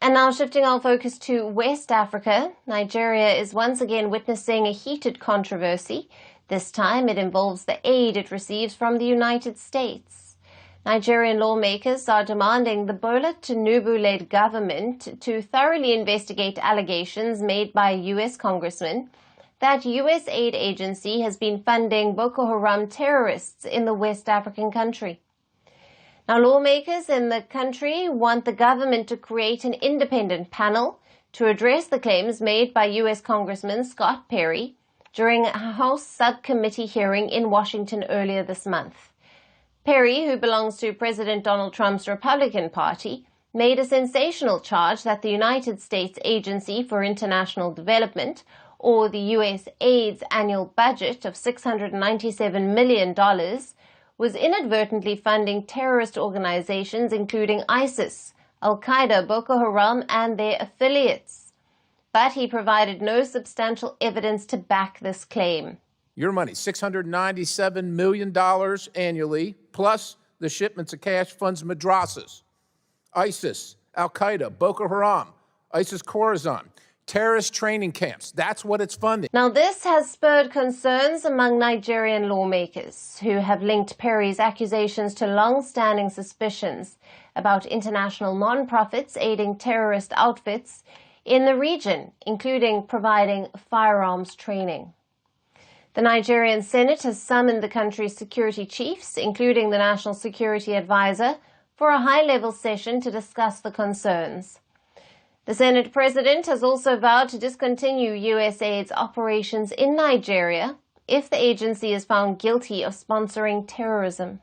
And now shifting our focus to West Africa, Nigeria is once again witnessing a heated controversy. This time it involves the aid it receives from the United States. Nigerian lawmakers are demanding the Bola Tinubu-led government to thoroughly investigate allegations made by a U.S. congressman that USAID agency has been funding Boko Haram terrorists in the West African country. Now, lawmakers in the country want the government to create an independent panel to address the claims made by U.S. Congressman Scott Perry during a House subcommittee hearing in Washington earlier this month. Perry, who belongs to President Donald Trump's Republican Party, made a sensational charge that the United States Agency for International Development, or the USAID's annual budget of $697 million, was inadvertently funding terrorist organizations including ISIS, Al-Qaeda, Boko Haram, and their affiliates. But he provided no substantial evidence to back this claim. Your money, $697 million annually, plus the shipments of cash funds madrasas, ISIS, Al-Qaeda, Boko Haram, ISIS Khorasan, terrorist training camps. That's what it's funding. Now, this has spurred concerns among Nigerian lawmakers who have linked Perry's accusations to long-standing suspicions about international non-profits aiding terrorist outfits in the region, including providing firearms training. The Nigerian Senate has summoned the country's security chiefs, including the National Security Advisor, for a high-level session to discuss the concerns. The Senate President has also vowed to discontinue USAID's operations in Nigeria if the agency is found guilty of sponsoring terrorism.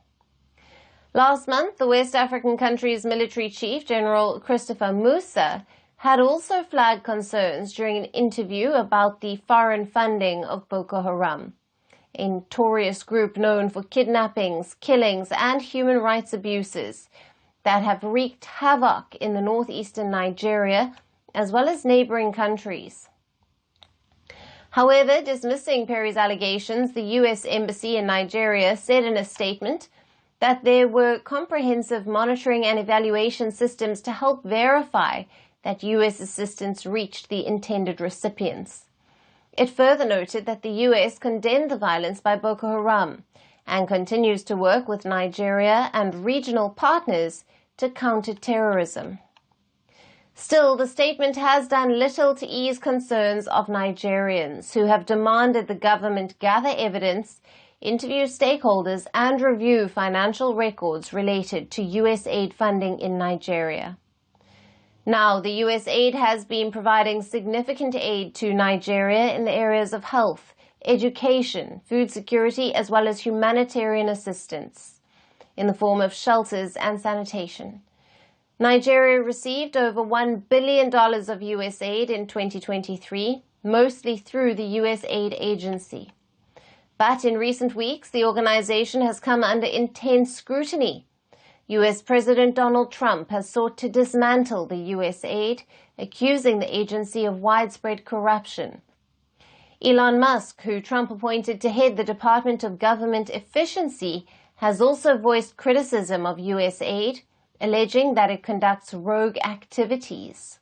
Last month, the West African country's military chief, General Christopher Musa, had also flagged concerns during an interview about the foreign funding of Boko Haram, a notorious group known for kidnappings, killings, and human rights abuses that have wreaked havoc in the northeastern Nigeria, as well as neighboring countries. However, dismissing Perry's allegations, the U.S. Embassy in Nigeria said in a statement that there were comprehensive monitoring and evaluation systems to help verify that U.S. assistance reached the intended recipients. It further noted that the U.S. condemned the violence by Boko Haram and continues to work with Nigeria and regional partners to counter terrorism. Still, the statement has done little to ease concerns of Nigerians who have demanded the government gather evidence, interview stakeholders, and review financial records related to USAID funding in Nigeria. Now, the USAID has been providing significant aid to Nigeria in the areas of health, education, food security, as well as humanitarian assistance in the form of shelters and sanitation. Nigeria received over $1 billion of USAID in 2023, mostly through the USAID agency. But in recent weeks, the organization has come under intense scrutiny. U.S. President Donald Trump has sought to dismantle the USAID, accusing the agency of widespread corruption. Elon Musk, who Trump appointed to head the Department of Government Efficiency, has also voiced criticism of USAID, alleging that it conducts rogue activities.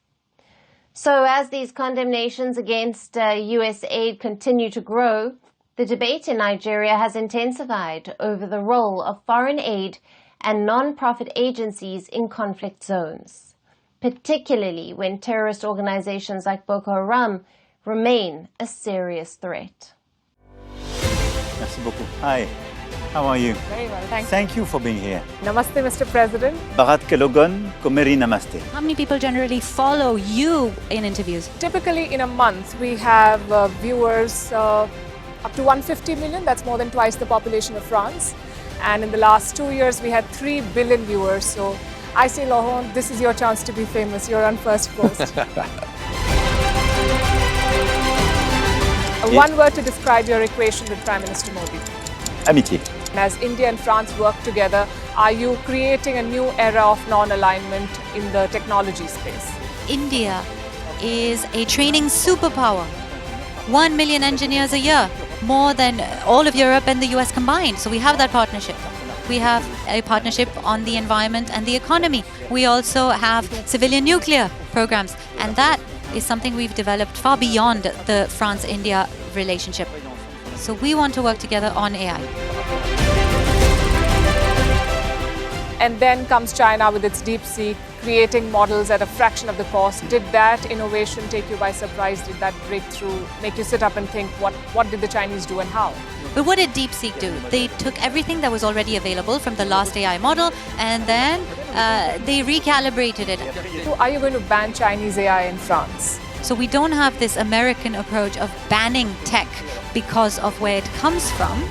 So as these condemnations against USAID continue to grow, the debate in Nigeria has intensified over the role of foreign aid and non-profit agencies in conflict zones, particularly when terrorist organizations like Boko Haram remain a serious threat. Merci beaucoup. Hi. How are you? Very well, thank you. Thank you for being here. Namaste, Mr. President. Bharat Kelogan, Komeri Namaste. How many people generally follow you in interviews? Typically in a month, we have viewers up to 150 million. That's more than twice the population of France. And in the last 2 years, we had 3 billion viewers. So I say, Laurent, this is your chance to be famous. You're on Firstpost. One word to describe your equation with Prime Minister Modi. Amitié. As India and France work together, are you creating a new era of non-alignment in the technology space? India is a training superpower. 1 million engineers a year, more than all of Europe and the US combined. So we have that partnership. We have a partnership on the environment and the economy. We also have civilian nuclear. programs. And that is something we've developed far beyond the France-India relationship. So we want to work together on AI. And then comes China with its DeepSeek, creating models at a fraction of the cost. Did that innovation take you by surprise? Did that breakthrough make you sit up and think, what did the Chinese do and how? But what did DeepSeek do? They took everything that was already available from the last AI model and then they recalibrated it. So are you going to ban Chinese AI in France? So we don't have this American approach of banning tech because of where it comes from.